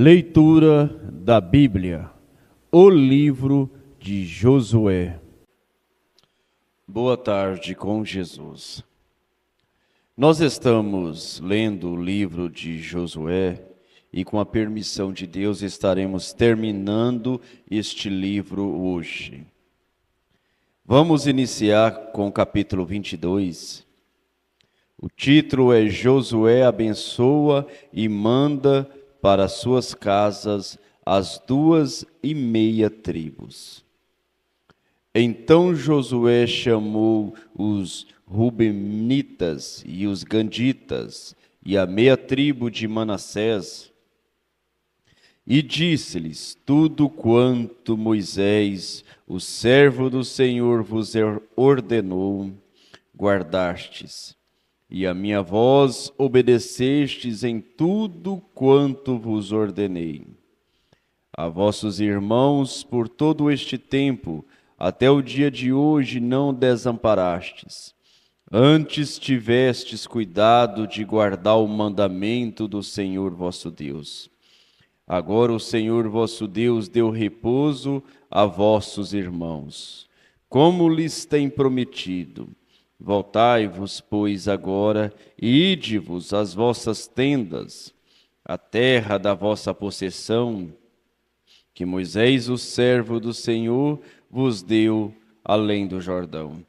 Leitura da Bíblia, o livro de Josué. Boa tarde com Jesus. Nós estamos lendo o livro de Josué e, com a permissão de Deus, estaremos terminando este livro hoje. Vamos iniciar com o capítulo 22. O título é Josué abençoa e manda para suas casas as 2,5 tribos. Então Josué chamou os Rubenitas e os Gaditas e a meia tribo de Manassés e disse-lhes: tudo quanto Moisés, o servo do Senhor, vos ordenou, guardastes. E a minha voz obedecestes em tudo quanto vos ordenei. A vossos irmãos, por todo este tempo, até o dia de hoje, não desamparastes. Antes tivestes cuidado de guardar o mandamento do Senhor vosso Deus. Agora o Senhor vosso Deus deu repouso a vossos irmãos, como lhes tem prometido. Voltai-vos, pois, agora, e ide-vos às vossas tendas, a terra da vossa possessão, que Moisés, o servo do Senhor, vos deu além do Jordão.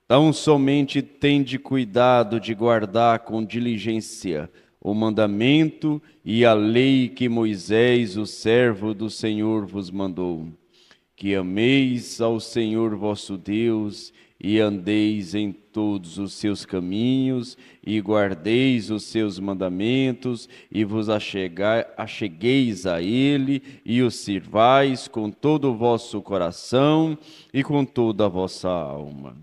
Tão somente tende cuidado de guardar com diligência o mandamento e a lei que Moisés, o servo do Senhor, vos mandou, que ameis ao Senhor vosso Deus e andeis em todos os seus caminhos, e guardeis os seus mandamentos, e vos achegueis a ele, e o sirvais com todo o vosso coração e com toda a vossa alma.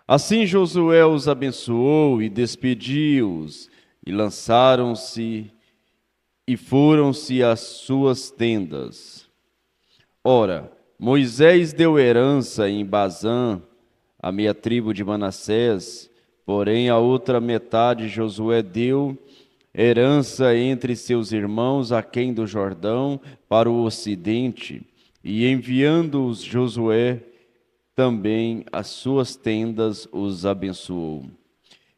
Assim Josué os abençoou e despediu-os, e lançaram-se e foram-se às suas tendas. Ora, Moisés deu herança em Bazã, a meia tribo de Manassés, porém a outra metade Josué deu herança entre seus irmãos aquém do Jordão para o ocidente, e enviando-os Josué também às suas tendas os abençoou.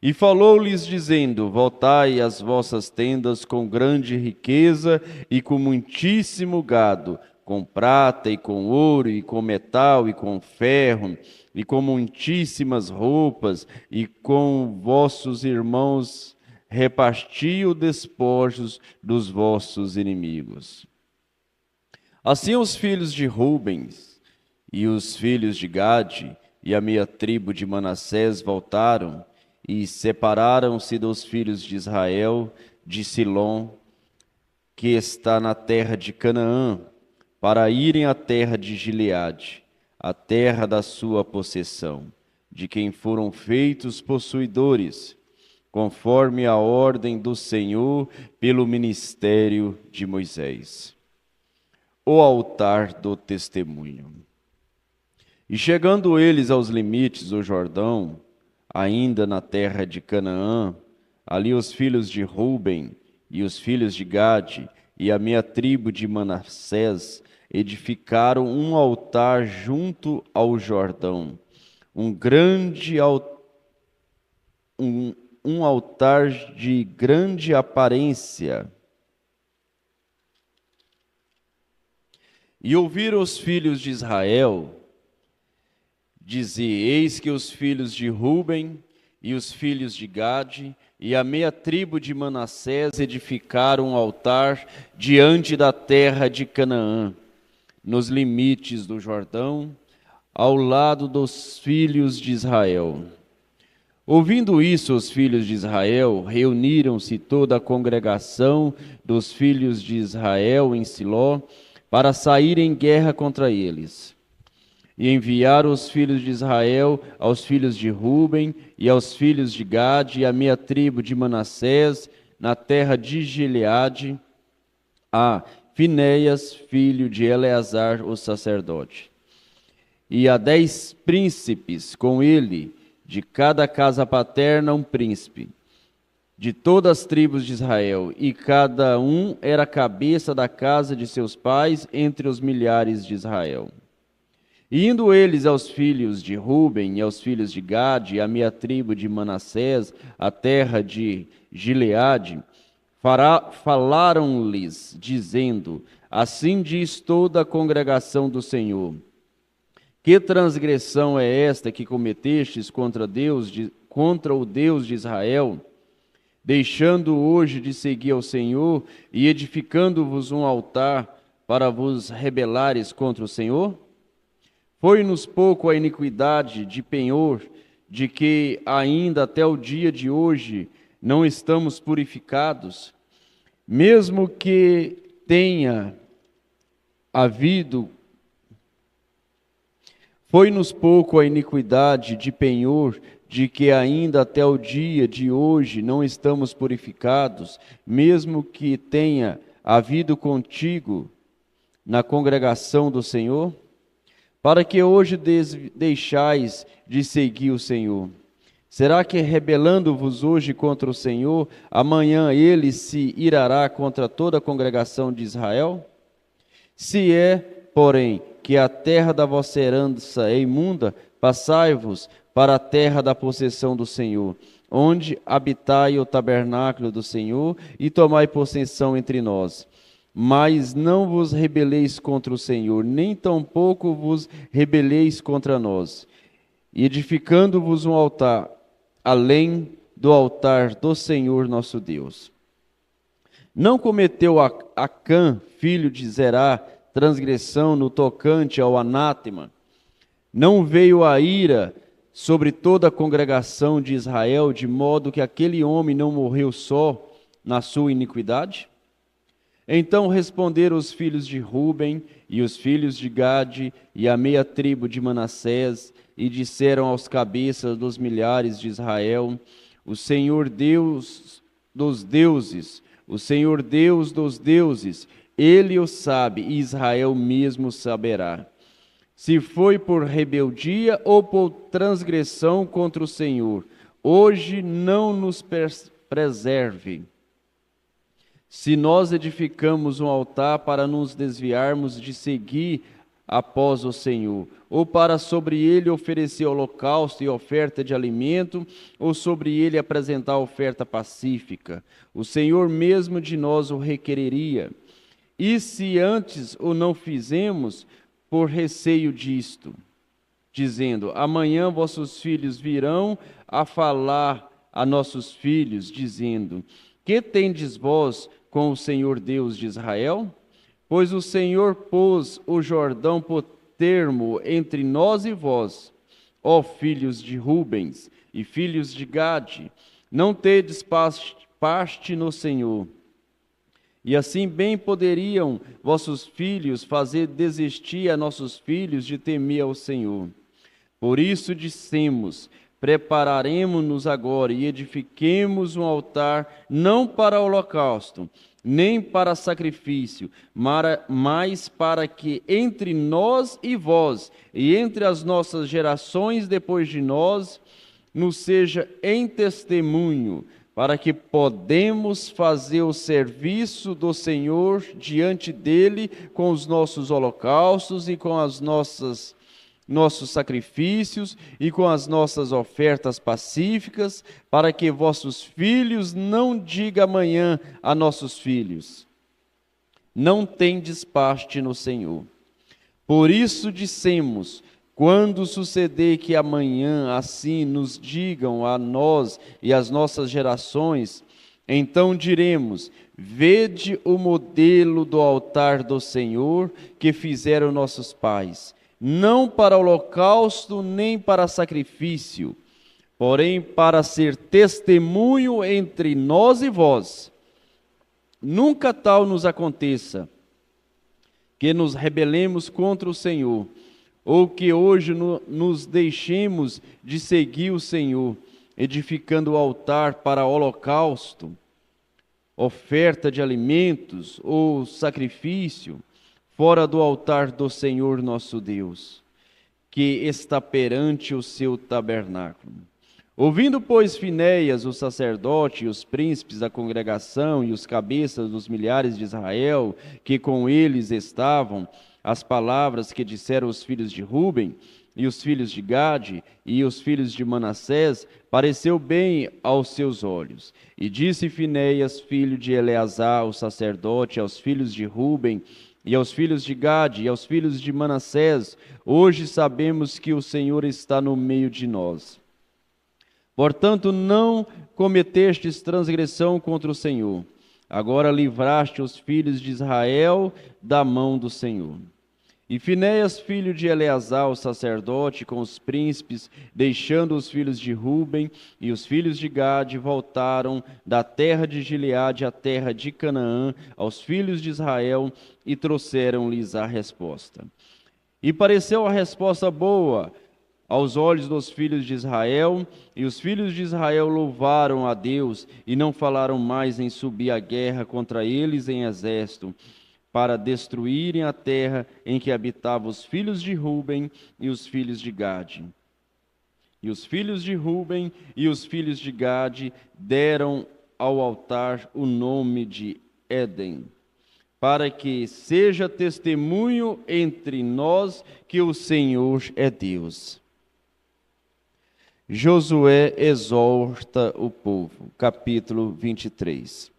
E falou-lhes dizendo: voltai às vossas tendas com grande riqueza e com muitíssimo gado, com prata e com ouro e com metal e com ferro, e com muitíssimas roupas, e com vossos irmãos reparti os despojos dos vossos inimigos. Assim os filhos de Rubens e os filhos de Gade e a meia tribo de Manassés voltaram e separaram-se dos filhos de Israel de Silom, que está na terra de Canaã, para irem à terra de Gileade, a terra da sua possessão, de quem foram feitos possuidores, conforme a ordem do Senhor pelo ministério de Moisés. O altar do testemunho. E chegando eles aos limites do Jordão, ainda na terra de Canaã, ali os filhos de Ruben e os filhos de Gade e a meia tribo de Manassés edificaram um altar junto ao Jordão, um altar de grande aparência. E ouviram os filhos de Israel dizer: eis que os filhos de Ruben e os filhos de Gade e a meia tribo de Manassés edificaram um altar diante da terra de Canaã, nos limites do Jordão, ao lado dos filhos de Israel. Ouvindo isso, os filhos de Israel reuniram-se toda a congregação dos filhos de Israel em Siló para sair em guerra contra eles. E enviaram os filhos de Israel aos filhos de Ruben e aos filhos de Gade e a meia tribo de Manassés na terra de Gileade, a Finéias, filho de Eleazar, o sacerdote, e a 10 príncipes com ele, de cada casa paterna um príncipe, de todas as tribos de Israel, e cada um era a cabeça da casa de seus pais entre os milhares de Israel. E indo eles aos filhos de Ruben e aos filhos de Gade, a meia tribo de Manassés, a terra de Gileade, falaram-lhes, dizendo: assim diz toda a congregação do Senhor: que transgressão é esta que cometestes contra o Deus de Israel, deixando hoje de seguir ao Senhor e edificando-vos um altar para vos rebelares contra o Senhor? Foi-nos pouco a iniquidade de penhor, de que ainda até o dia de hoje não estamos purificados, mesmo que tenha havido. Foi-nos pouco a iniquidade de penhor, de que ainda até o dia de hoje não estamos purificados, mesmo que tenha havido contigo na congregação do Senhor? Para que hoje deixais de seguir o Senhor? Será que rebelando-vos hoje contra o Senhor, amanhã ele se irará contra toda a congregação de Israel? Se é, porém, que a terra da vossa herança é imunda, passai-vos para a terra da possessão do Senhor, onde habitai o tabernáculo do Senhor, e tomai possessão entre nós. Mas não vos rebeleis contra o Senhor, nem tampouco vos rebeleis contra nós, edificando-vos um altar, além do altar do Senhor nosso Deus. Não cometeu Acã, filho de Zerá, transgressão no tocante ao anátema? Não veio a ira sobre toda a congregação de Israel, de modo que aquele homem não morreu só na sua iniquidade? Então responderam os filhos de Ruben e os filhos de Gade e a meia tribo de Manassés, e disseram aos cabeças dos milhares de Israel: o Senhor Deus dos deuses, o Senhor Deus dos deuses, Ele o sabe, e Israel mesmo saberá, se foi por rebeldia ou por transgressão contra o Senhor. Hoje não nos preserve, se nós edificamos um altar para nos desviarmos de seguir após o Senhor, ou para sobre ele oferecer holocausto e oferta de alimento, ou sobre ele apresentar oferta pacífica. O Senhor mesmo de nós o requereria. E se antes o não fizemos, por receio disto, dizendo: amanhã vossos filhos virão a falar a nossos filhos, dizendo: que tendes vós com o Senhor Deus de Israel? Pois o Senhor pôs o Jordão por termo entre nós e vós, ó filhos de Rubens e filhos de Gade, não tedes parte no Senhor. E assim bem poderiam vossos filhos fazer desistir a nossos filhos de temer ao Senhor. Por isso dissemos: prepararemo-nos agora e edifiquemos um altar, não para holocausto, nem para sacrifício, mas para que entre nós e vós, e entre as nossas gerações depois de nós, nos seja em testemunho, para que podemos fazer o serviço do Senhor diante dele com os nossos holocaustos e com as nossos sacrifícios e com as nossas ofertas pacíficas, para que vossos filhos não digam amanhã a nossos filhos: não tendes parte no Senhor. Por isso dissemos: quando suceder que amanhã assim nos digam a nós e às nossas gerações, então diremos: vede o modelo do altar do Senhor que fizeram nossos pais, não para holocausto nem para sacrifício, porém para ser testemunho entre nós e vós. Nunca tal nos aconteça, que nos rebelemos contra o Senhor, ou que hoje nos deixemos de seguir o Senhor, edificando o altar para holocausto, oferta de alimentos ou sacrifício, fora do altar do Senhor nosso Deus, que está perante o seu tabernáculo. Ouvindo, pois, Finéias, o sacerdote, e os príncipes da congregação, e os cabeças dos milhares de Israel, que com eles estavam, as palavras que disseram os filhos de Ruben, e os filhos de Gade, e os filhos de Manassés, pareceu bem aos seus olhos. E disse Finéias, filho de Eleazar, o sacerdote, aos filhos de Ruben, e aos filhos de Gade, e aos filhos de Manassés: hoje sabemos que o Senhor está no meio de nós. Portanto, não cometestes transgressão contra o Senhor. Agora livraste os filhos de Israel da mão do Senhor. E Finéias, filho de Eleazar, o sacerdote, com os príncipes, deixando os filhos de Ruben e os filhos de Gade, voltaram da terra de Gileade à terra de Canaã, aos filhos de Israel, e trouxeram-lhes a resposta. E pareceu a resposta boa aos olhos dos filhos de Israel, e os filhos de Israel louvaram a Deus, e não falaram mais em subir a guerra contra eles em exército, para destruírem a terra em que habitavam os filhos de Ruben e os filhos de Gade. E os filhos de Ruben e os filhos de Gade deram ao altar o nome de Éden, para que seja testemunho entre nós que o Senhor é Deus. Josué exorta o povo, capítulo 23.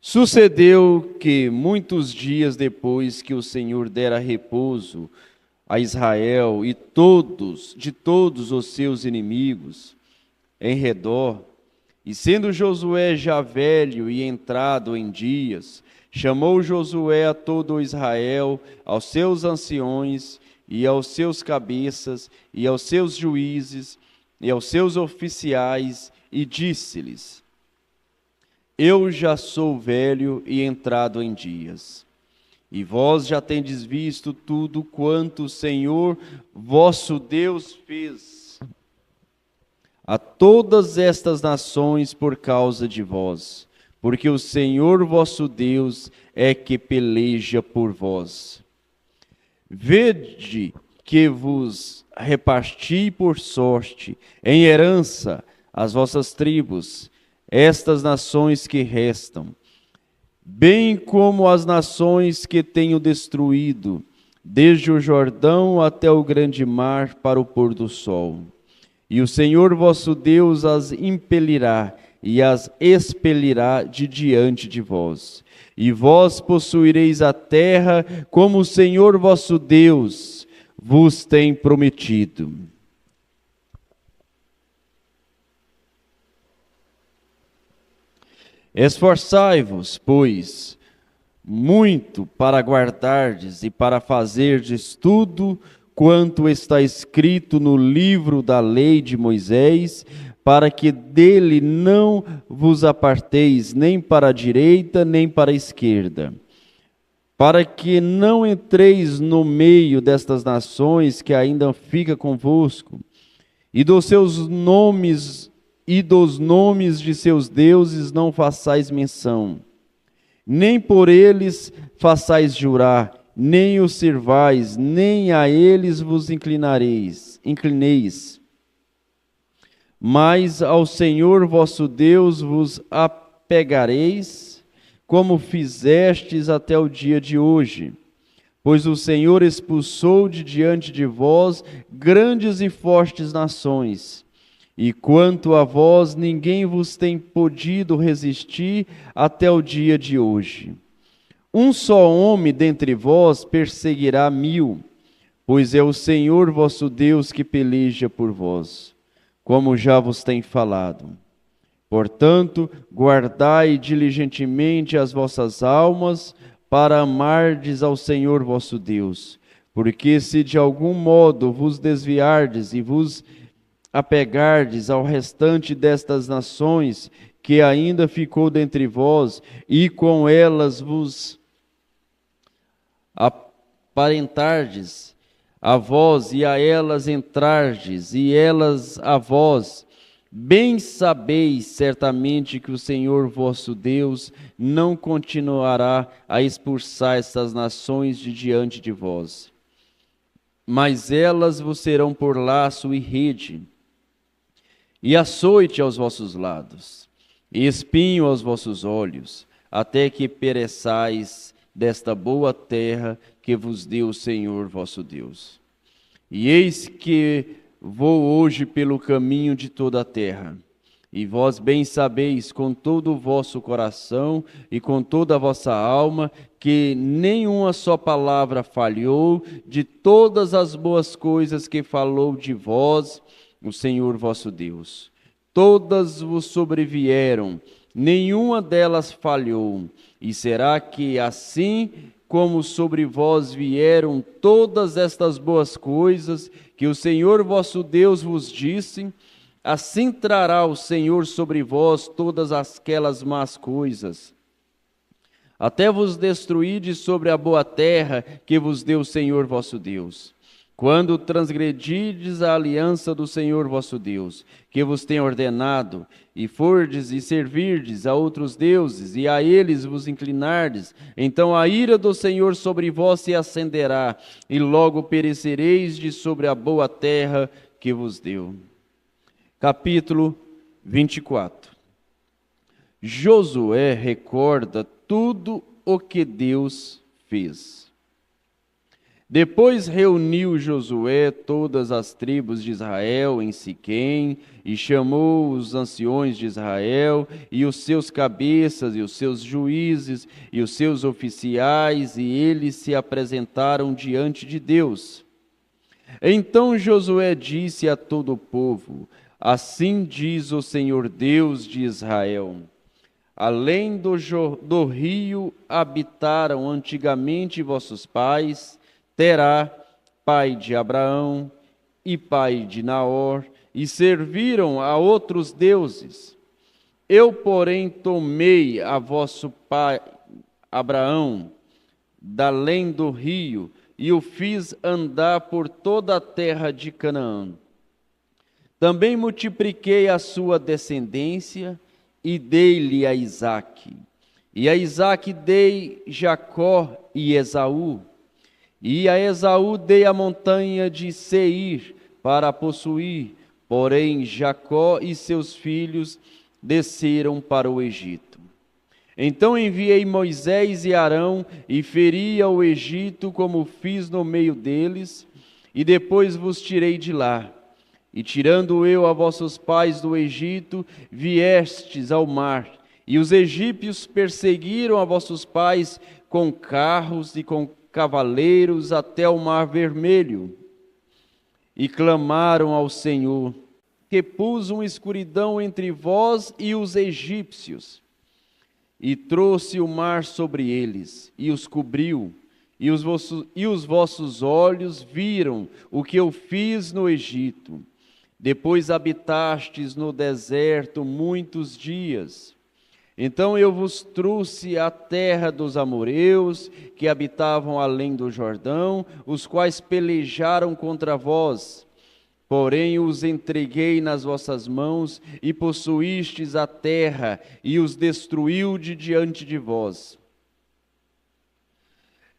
Sucedeu que, muitos dias depois que o Senhor dera repouso a Israel e de todos os seus inimigos em redor, e sendo Josué já velho e entrado em dias, chamou Josué a todo Israel, aos seus anciões, e aos seus cabeças, e aos seus juízes, e aos seus oficiais, e disse-lhes: eu já sou velho e entrado em dias, e vós já tendes visto tudo quanto o Senhor vosso Deus fez a todas estas nações por causa de vós, porque o Senhor vosso Deus é que peleja por vós. Vede que vos reparti por sorte, em herança, as vossas tribos, estas nações que restam, bem como as nações que tenho destruído, desde o Jordão até o grande mar para o pôr do sol. E o Senhor vosso Deus as impelirá e as expelirá de diante de vós. E vós possuireis a terra como o Senhor vosso Deus vos tem prometido. Esforçai-vos, pois, muito para guardardes e para fazerdes tudo quanto está escrito no livro da lei de Moisés, para que dele não vos aparteis nem para a direita nem para a esquerda, para que não entreis no meio destas nações que ainda fica convosco, e dos nomes de seus deuses não façais menção, nem por eles façais jurar, nem os sirvais, nem a eles vos inclineis, mas ao Senhor vosso Deus vos apegareis, como fizestes até o dia de hoje, pois o Senhor expulsou de diante de vós grandes e fortes nações, e quanto a vós ninguém vos tem podido resistir até o dia de hoje. Um só homem dentre vós perseguirá 1000, pois é o Senhor vosso Deus que peleja por vós, como já vos tem falado. Portanto, guardai diligentemente as vossas almas para amardes ao Senhor vosso Deus, porque se de algum modo vos desviardes e vos apegardes ao restante destas nações que ainda ficou dentre vós, e com elas vos aparentardes a vós e a elas entrardes, e elas a vós, bem sabeis certamente que o Senhor vosso Deus não continuará a expulsar estas nações de diante de vós, mas elas vos serão por laço e rede. e açoite aos vossos lados, e espinho aos vossos olhos, até que pereçais desta boa terra que vos deu o Senhor vosso Deus. E eis que vou hoje pelo caminho de toda a terra, e vós bem sabeis com todo o vosso coração e com toda a vossa alma, que nenhuma só palavra falhou de todas as boas coisas que falou de vós o Senhor vosso Deus. Todas vos sobrevieram, nenhuma delas falhou. E será que assim como sobre vós vieram todas estas boas coisas que o Senhor vosso Deus vos disse, assim trará o Senhor sobre vós todas aquelas más coisas, até vos destruídes sobre a boa terra que vos deu o Senhor vosso Deus. Quando transgredides a aliança do Senhor vosso Deus, que vos tem ordenado, e fordes e servirdes a outros deuses, e a eles vos inclinardes, então a ira do Senhor sobre vós se acenderá, e logo perecereis de sobre a boa terra que vos deu. Capítulo 24. Josué recorda tudo o que Deus fez. Depois reuniu Josué todas as tribos de Israel em Siquém, e chamou os anciões de Israel, e os seus cabeças, e os seus juízes, e os seus oficiais, e eles se apresentaram diante de Deus. Então Josué disse a todo o povo: assim diz o Senhor Deus de Israel: além do rio habitaram antigamente vossos pais, Terá, pai de Abraão e pai de Naor, e serviram a outros deuses. Eu, porém, tomei a vosso pai Abraão da além do rio, e o fiz andar por toda a terra de Canaã. Também multipliquei a sua descendência e dei-lhe a Isaque. E a Isaque dei Jacó e Esaú. E a Esaú dei a montanha de Seir para possuir, porém Jacó e seus filhos desceram para o Egito. Então enviei Moisés e Arão e feri ao Egito como fiz no meio deles, e depois vos tirei de lá. E tirando eu a vossos pais do Egito, viestes ao mar, e os egípcios perseguiram a vossos pais com carros e com cavaleiros até o mar vermelho, e clamaram ao Senhor, que pus uma escuridão entre vós e os egípcios, e trouxe o mar sobre eles, e os cobriu, e os vossos olhos viram o que eu fiz no Egito. Depois habitastes no deserto muitos dias. Então eu vos trouxe a terra dos amorreus, que habitavam além do Jordão, os quais pelejaram contra vós. Porém os entreguei nas vossas mãos, e possuístes a terra, e os destruiu de diante de vós.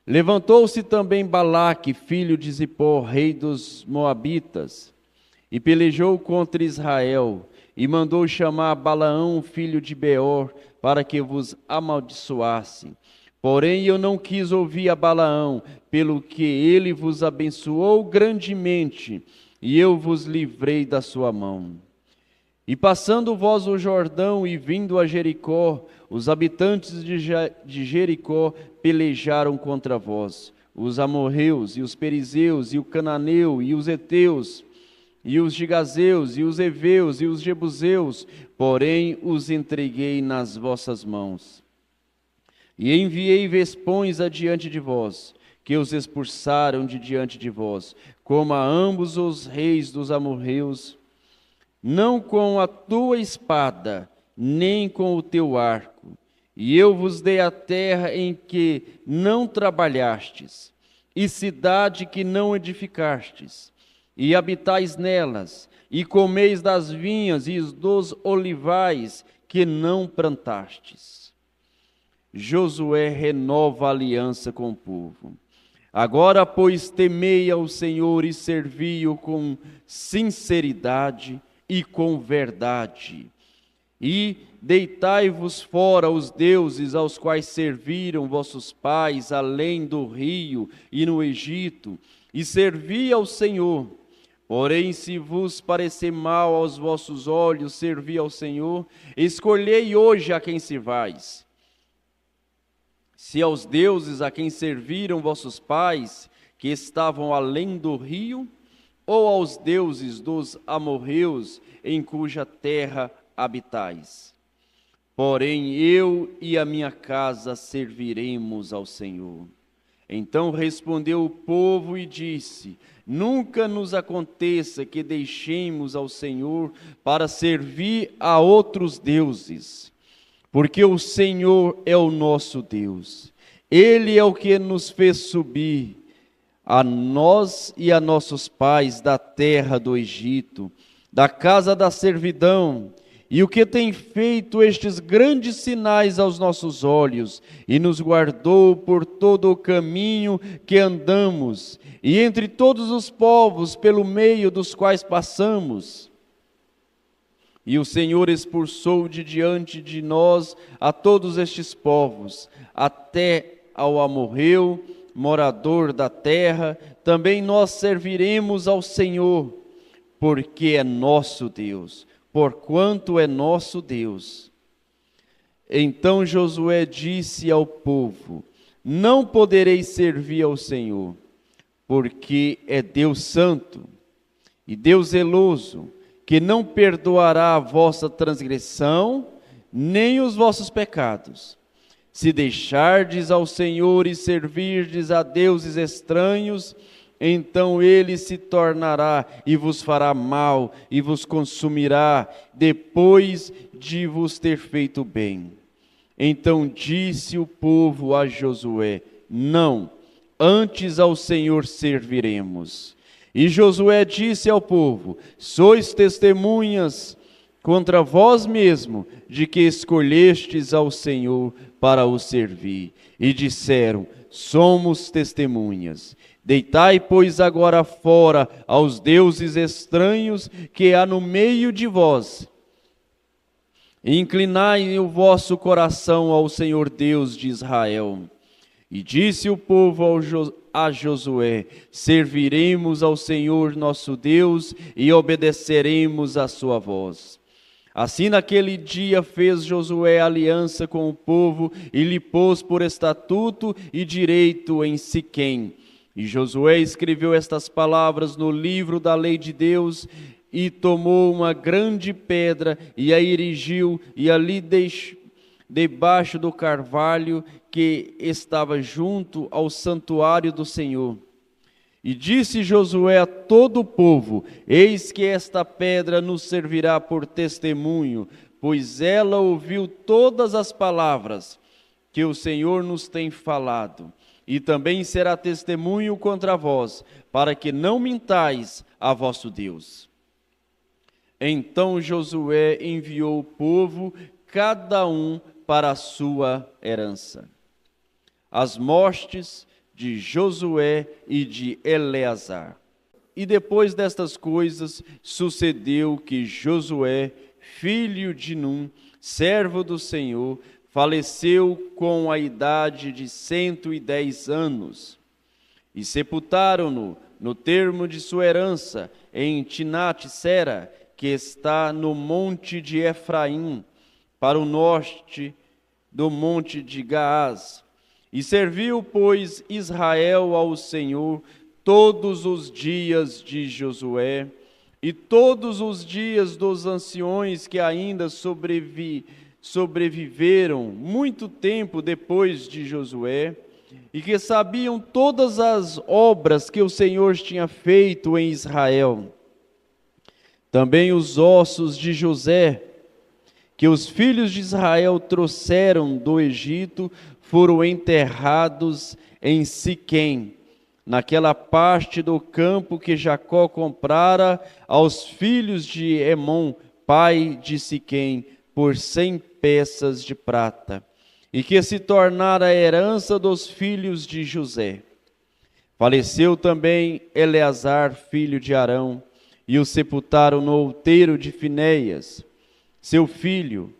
Levantou-se também Balaque, filho de Zippor, rei dos Moabitas, e pelejou contra Israel, e mandou chamar Balaão, filho de Beor, para que vos amaldiçoasse. Porém eu não quis ouvir a Balaão, pelo que ele vos abençoou grandemente, e eu vos livrei da sua mão. E passando vós o Jordão e vindo a Jericó, os habitantes de Jericó pelejaram contra vós, os amorreus, e os perizeus, e o cananeu, e os heteus, e os gigazeus, e os heveus, e os jebuseus, porém os entreguei nas vossas mãos. E enviei vespões adiante de vós, que os expulsaram de diante de vós, como a ambos os reis dos amorreus, não com a tua espada, nem com o teu arco. E eu vos dei a terra em que não trabalhastes, e cidade que não edificastes, e habitais nelas, e comeis das vinhas e dos olivais que não plantastes. Josué renova a aliança com o povo. Agora, pois, temei ao Senhor e servi-o com sinceridade e com verdade. E deitai-vos fora os deuses aos quais serviram vossos pais além do rio e no Egito, e servi ao Senhor. Porém, se vos parecer mal aos vossos olhos servir ao Senhor, escolhei hoje a quem servais. Se aos deuses a quem serviram vossos pais, que estavam além do rio, ou aos deuses dos amorreus, em cuja terra habitais. Porém, eu e a minha casa serviremos ao Senhor. Então respondeu o povo e disse: nunca nos aconteça que deixemos ao Senhor para servir a outros deuses, porque o Senhor é o nosso Deus. Ele é o que nos fez subir, a nós e a nossos pais, da terra do Egito, da casa da servidão, e o que tem feito estes grandes sinais aos nossos olhos, e nos guardou por todo o caminho que andamos, e entre todos os povos pelo meio dos quais passamos. E o Senhor expulsou de diante de nós a todos estes povos, até ao amorreu, morador da terra. Também nós serviremos ao Senhor, porque é nosso Deus, porquanto é nosso Deus. Então Josué disse ao povo: não podereis servir ao Senhor, porque é Deus santo e Deus zeloso, que não perdoará a vossa transgressão, nem os vossos pecados. Se deixardes ao Senhor e servirdes a deuses estranhos, então ele se tornará e vos fará mal e vos consumirá, depois de vos ter feito bem. Então disse o povo a Josué: não, antes ao Senhor serviremos. E Josué disse ao povo: sois testemunhas contra vós mesmo de que escolhestes ao Senhor para o servir. E disseram: somos testemunhas. Deitai, pois, agora fora aos deuses estranhos que há no meio de vós. E inclinai o vosso coração ao Senhor Deus de Israel. E disse o povo a Josué: serviremos ao Senhor nosso Deus e obedeceremos à sua voz. Assim naquele dia fez Josué aliança com o povo e lhe pôs por estatuto e direito em Siquém. E Josué escreveu estas palavras no livro da lei de Deus e tomou uma grande pedra e a erigiu e ali debaixo do carvalho que estava junto ao santuário do Senhor. E disse Josué a todo o povo: eis que esta pedra nos servirá por testemunho, pois ela ouviu todas as palavras que o Senhor nos tem falado. E também será testemunho contra vós, para que não mintais a vosso Deus. Então Josué enviou o povo, cada um para a sua herança. As mortes de Josué e de Eleazar. E depois destas coisas, sucedeu que Josué, filho de Num, servo do Senhor, faleceu com a idade de 110 anos. E sepultaram-no no termo de sua herança, em Timnat-Sera, que está no monte de Efraim, para o norte do monte de Gaás. E serviu, pois, Israel ao Senhor todos os dias de Josué e todos os dias dos anciões que ainda sobreviveram muito tempo depois de Josué, e que sabiam todas as obras que o Senhor tinha feito em Israel. Também os ossos de José, que os filhos de Israel trouxeram do Egito, foram enterrados em Siquém, naquela parte do campo que Jacó comprara aos filhos de Emom, pai de Siquém, por 100 peças de prata, e que se tornara a herança dos filhos de José. Faleceu também Eleazar, filho de Arão, e o sepultaram no outeiro de Finéias, seu filho,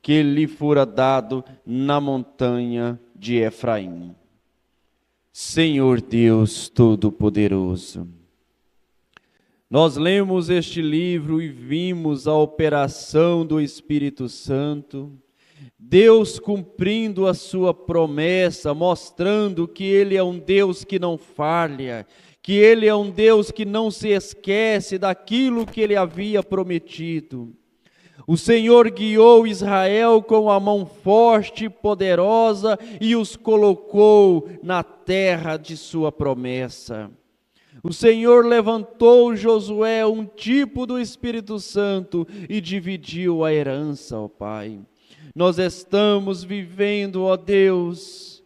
que lhe fora dado na montanha de Efraim. Senhor Deus Todo-Poderoso, nós lemos este livro e vimos a operação do Espírito Santo, Deus cumprindo a sua promessa, mostrando que Ele é um Deus que não falha, que Ele é um Deus que não se esquece daquilo que Ele havia prometido. O Senhor guiou Israel com a mão forte e poderosa e os colocou na terra de sua promessa. O Senhor levantou Josué, um tipo do Espírito Santo, e dividiu a herança, ó Pai. Nós estamos vivendo, ó Deus,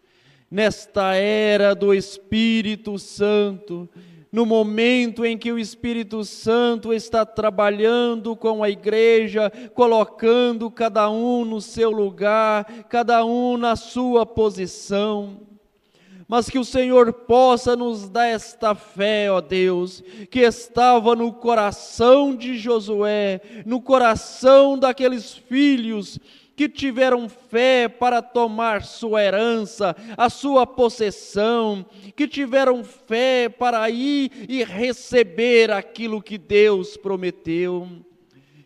nesta era do Espírito Santo, no momento em que o Espírito Santo está trabalhando com a igreja, colocando cada um no seu lugar, cada um na sua posição. Mas que o Senhor possa nos dar esta fé, ó Deus, que estava no coração de Josué, no coração daqueles filhos que tiveram fé para tomar sua herança, a sua possessão, que tiveram fé para ir e receber aquilo que Deus prometeu.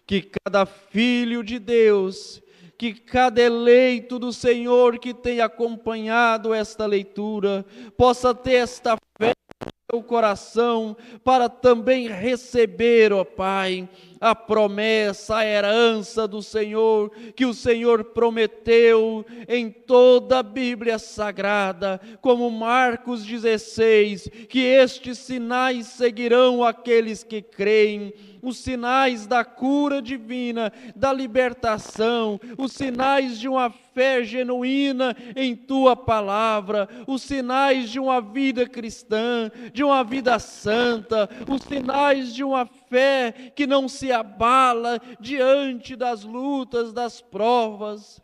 Que cada filho de Deus, que cada eleito do Senhor que tem acompanhado esta leitura, possa ter esta fé no seu coração, para também receber, ó Pai, a promessa, a herança do Senhor, que o Senhor prometeu em toda a Bíblia Sagrada, como Marcos 16, que estes sinais seguirão aqueles que creem, os sinais da cura divina, da libertação, os sinais de uma fé genuína em Tua Palavra, os sinais de uma vida cristã, de uma vida santa, os sinais de uma fé que não se abala diante das lutas, das provas.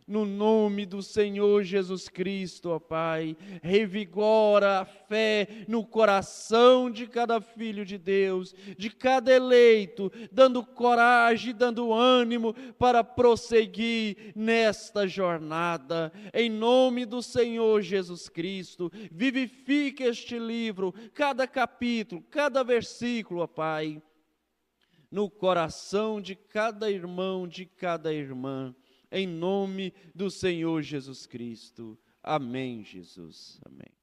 No nome do Senhor Jesus Cristo, ó Pai, revigora a fé no coração de cada filho de Deus, de cada eleito, dando coragem, dando ânimo para prosseguir nesta jornada. Em nome do Senhor Jesus Cristo, vivifique este livro, cada capítulo, cada versículo, ó Pai, no coração de cada irmão, de cada irmã. Em nome do Senhor Jesus Cristo. Amém, Jesus. Amém.